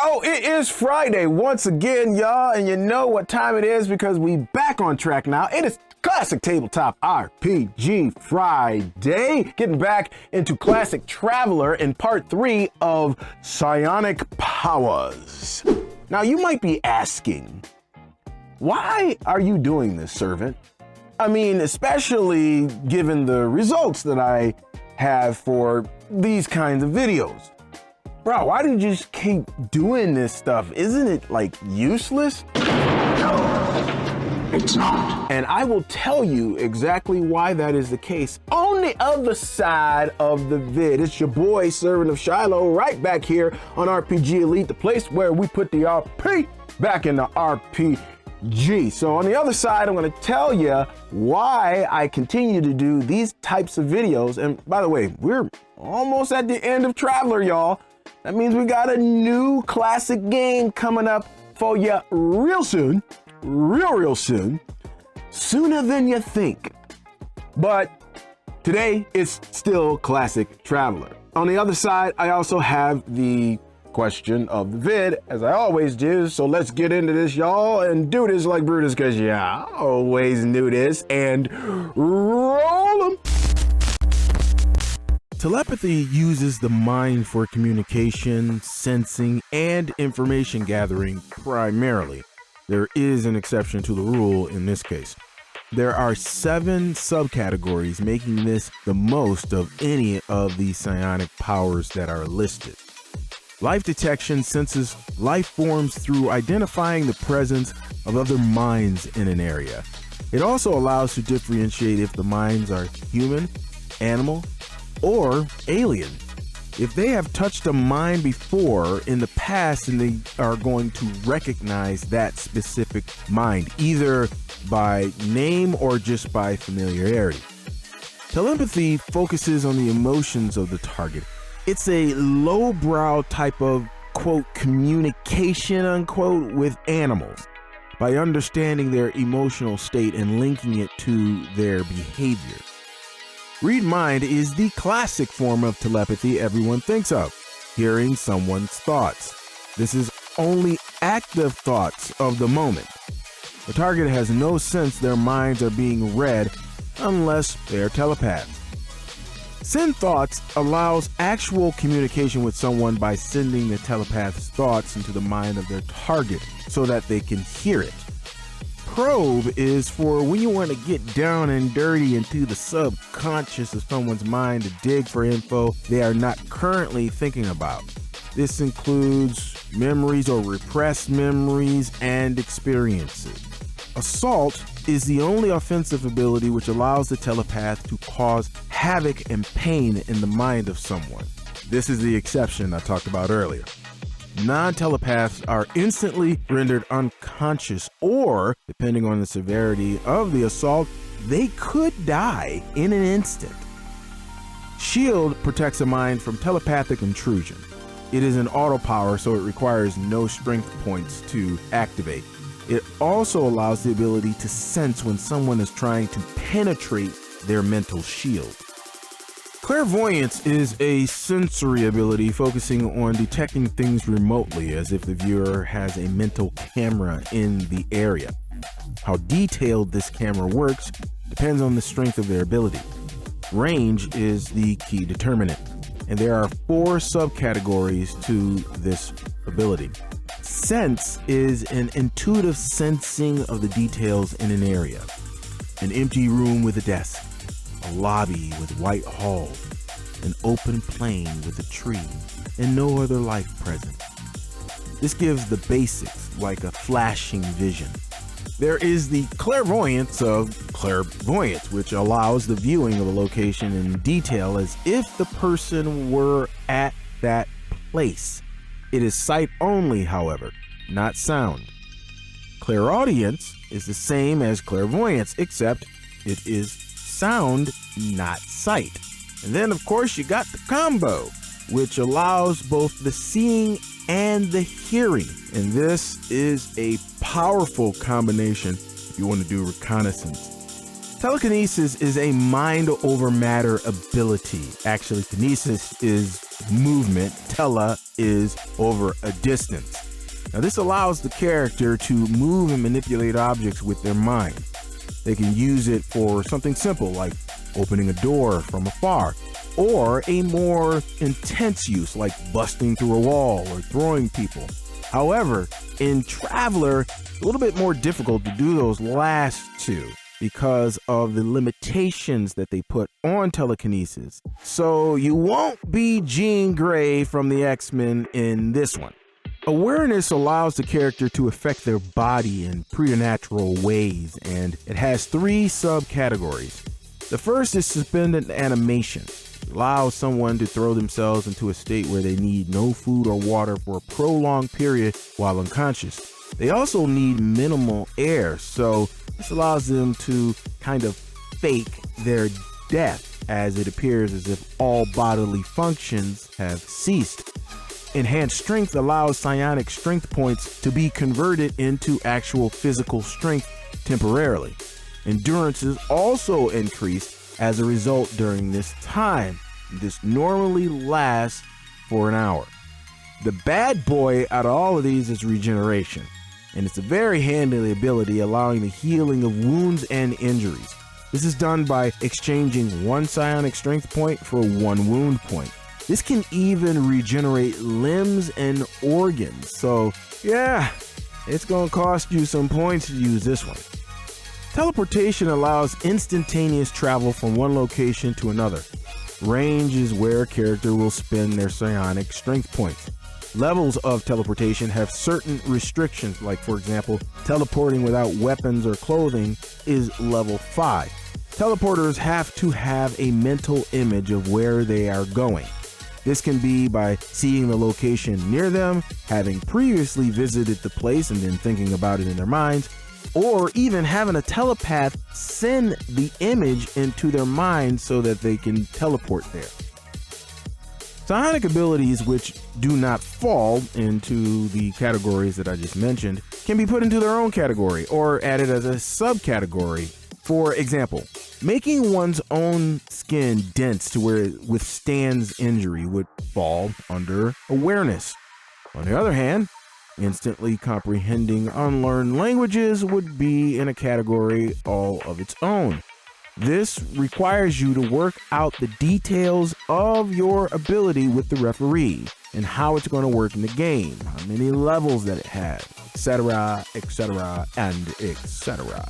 Oh, it is Friday once again, y'all, and you know what time it is because we back on track now. It is Classic Tabletop RPG Friday. Getting back into Classic Traveler in part 3 of Psionic Powers. Now, you might be asking, why are you doing this, servant? I mean, especially given the results that I have for these kinds of videos. Bro, why do you just keep doing this stuff? Isn't it like useless? No, it's not. And I will tell you exactly why that is the case on the other side of the vid. It's your boy, Servant of Shiloh, right back here on RPG Elite, the place where we put the RP back in the RPG. So on the other side, I'm going to tell you why I continue to do these types of videos. And by the way, we're almost at the end of Traveler, y'all. That means we got a new classic game coming up for you real soon, real soon, sooner than you think. But today it's still Classic Traveler. On the other side, I also have the question of the vid, as I always do. So let's get into this, y'all, and do this like Brutus, because yeah, I always knew this, and roll 'em. Telepathy uses the mind for communication, sensing, and information gathering primarily. There is an exception to the rule in this case. There are 7 subcategories, making this the most of any of the psionic powers that are listed. Life detection senses life forms through identifying the presence of other minds in an area. It also allows to differentiate if the minds are human, animal, or alien. If they have touched a mind before in the past, and they are going to recognize that specific mind, either by name or just by familiarity. Telepathy focuses on the emotions of the target. It's a lowbrow type of, quote, communication, unquote, with animals by understanding their emotional state and linking it to their behavior. Read mind is the classic form of telepathy everyone thinks of, hearing someone's thoughts. This is only active thoughts of the moment. The target has no sense their minds are being read unless they're telepaths. Send thoughts allows actual communication with someone by sending the telepath's thoughts into the mind of their target so that they can hear it. Probe is for when you want to get down and dirty into the subconscious of someone's mind to dig for info they are not currently thinking about. This includes memories or repressed memories and experiences. Assault is the only offensive ability which allows the telepath to cause havoc and pain in the mind of someone. This is the exception I talked about earlier. Non-telepaths are instantly rendered unconscious, or, depending on the severity of the assault, they could die in an instant. Shield protects a mind from telepathic intrusion. It is an auto power, so it requires no strength points to activate. It also allows the ability to sense when someone is trying to penetrate their mental shield. Clairvoyance is a sensory ability focusing on detecting things remotely, as if the viewer has a mental camera in the area. How detailed this camera works depends on the strength of their ability. Range is the key determinant, and there are 4 subcategories to this ability. Sense is an intuitive sensing of the details in an area. An empty room with a desk, a lobby with white halls, an open plain with a tree, and no other life present. This gives the basics, like a flashing vision. There is the clairvoyance of clairvoyance, which allows the viewing of a location in detail as if the person were at that place. It is sight only, however, not sound. Clairaudience is the same as clairvoyance, except it is sound, not sight. And then, of course, you got the combo, which allows both the seeing and the hearing. And this is a powerful combination if you want to do reconnaissance. Telekinesis is a mind over matter ability. Actually, kinesis is movement. Tele is over a distance. Now, this allows the character to move and manipulate objects with their mind. They can use it for something simple like opening a door from afar, or a more intense use like busting through a wall or throwing people. However, in Traveler, a little bit more difficult to do those last two because of the limitations that they put on telekinesis. So you won't be Jean Grey from the X-Men in this one. Awareness allows the character to affect their body in preternatural ways, and it has 3 subcategories. The first is suspended animation. It allows someone to throw themselves into a state where they need no food or water for a prolonged period while unconscious. They also need minimal air, so this allows them to kind of fake their death, as it appears as if all bodily functions have ceased. Enhanced strength allows psionic strength points to be converted into actual physical strength temporarily. Endurance is also increased as a result during this time. This normally lasts for an hour. The bad boy out of all of these is regeneration, and it's a very handy ability allowing the healing of wounds and injuries. This is done by exchanging 1 psionic strength point for 1 wound point. This can even regenerate limbs and organs, so yeah, it's gonna cost you some points to use this one. Teleportation allows instantaneous travel from one location to another. Range is where a character will spend their psionic strength points. Levels of teleportation have certain restrictions, like for example, teleporting without weapons or clothing is level 5. Teleporters have to have a mental image of where they are going. This can be by seeing the location near them, having previously visited the place and then thinking about it in their minds, or even having a telepath send the image into their mind so that they can teleport there. Psionic abilities which do not fall into the categories that I just mentioned can be put into their own category or added as a subcategory. For example, making one's own skin dense to where it withstands injury would fall under awareness. On the other hand, instantly comprehending unlearned languages would be in a category all of its own. This requires you to work out the details of your ability with the referee and how it's going to work in the game, how many levels that it has, etc., and etc.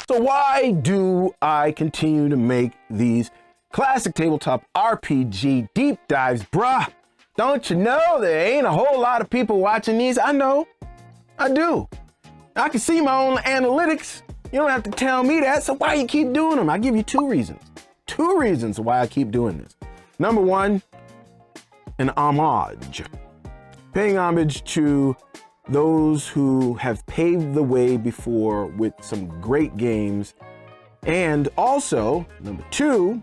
So why do I continue to make these classic tabletop RPG deep dives, bruh? Don't you know there ain't a whole lot of people watching these? I know, I do. I can see my own analytics. You don't have to tell me that, so why you keep doing them? I give you 2 reasons. 2 reasons why I keep doing this. Number 1, an homage. Paying homage to those who have paved the way before with some great games. And also, number 2,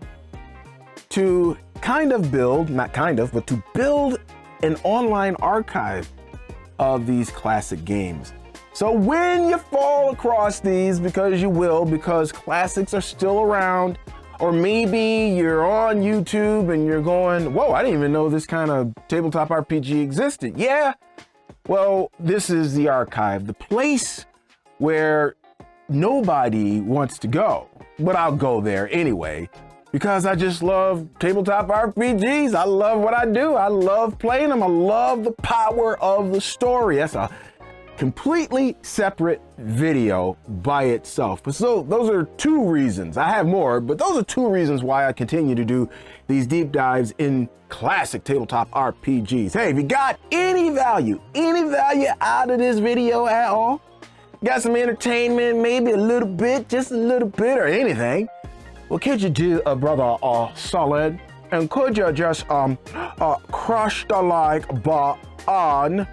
to kind of build, not kind of, but to build an online archive of these classic games. So when you fall across these, because you will, because classics are still around, or maybe you're on YouTube and you're going, whoa, I didn't even know this kind of tabletop RPG existed. Yeah, well, this is the archive, the place where nobody wants to go, but I'll go there anyway, because I just love tabletop RPGs. I love what I do. I love playing them. I love the power of the story. That's a completely separate video by itself. But so those are 2 reasons. I have more, but those are 2 reasons why I continue to do these deep dives in classic tabletop RPGs. Hey, if you got any value out of this video at all, got some entertainment, maybe a little bit, just a little bit, or anything, well, could you do a brother solid? And could you just crush the like button?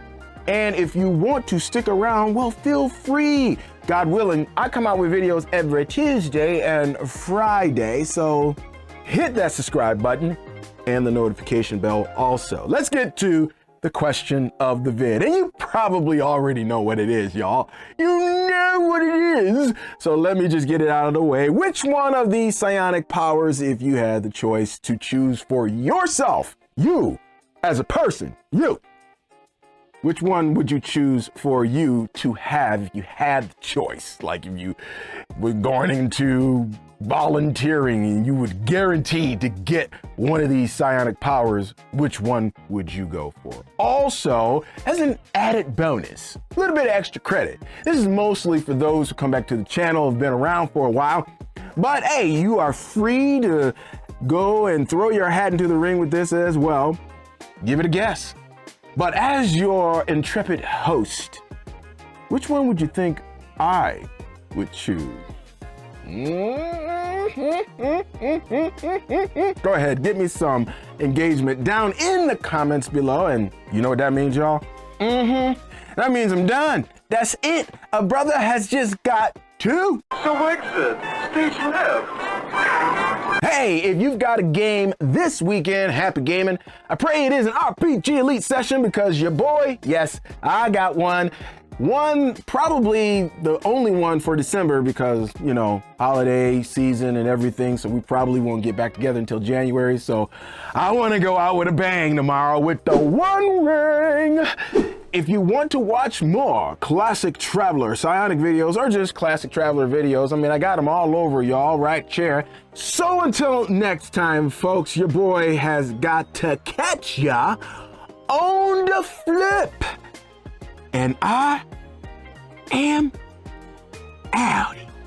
And if you want to stick around, well, feel free. God willing, I come out with videos every Tuesday and Friday, so hit that subscribe button and the notification bell also. Let's get to the question of the vid. And you probably already know what it is, y'all. You know what it is. So let me just get it out of the way. Which one of these psionic powers, if you had the choice to choose for yourself, you as a person, you, which one would you choose for you to have if you had the choice? Like if you were going into volunteering and you would guarantee to get one of these psionic powers, which one would you go for? Also, as an added bonus, a little bit of extra credit. This is mostly for those who come back to the channel, have been around for a while. But hey, you are free to go and throw your hat into the ring with this as well. Give it a guess. But as your intrepid host, which one would you think I would choose? Go ahead, give me some engagement down in the comments below. And you know what that means, y'all? That means I'm done. That's it. A brother has just got to exit stage left. Hey, if you've got a game this weekend, happy gaming. I pray it is an RPG Elite session because your boy, yes, I got one. One, probably the only one for December because, you know, holiday season and everything. So we probably won't get back together until January. So I want to go out with a bang tomorrow with the One Ring. If you want to watch more classic Traveler psionic videos or just classic Traveler videos, I mean, I got them all over, y'all, right chair. So until next time, folks, your boy has got to catch ya on the flip. And I am out.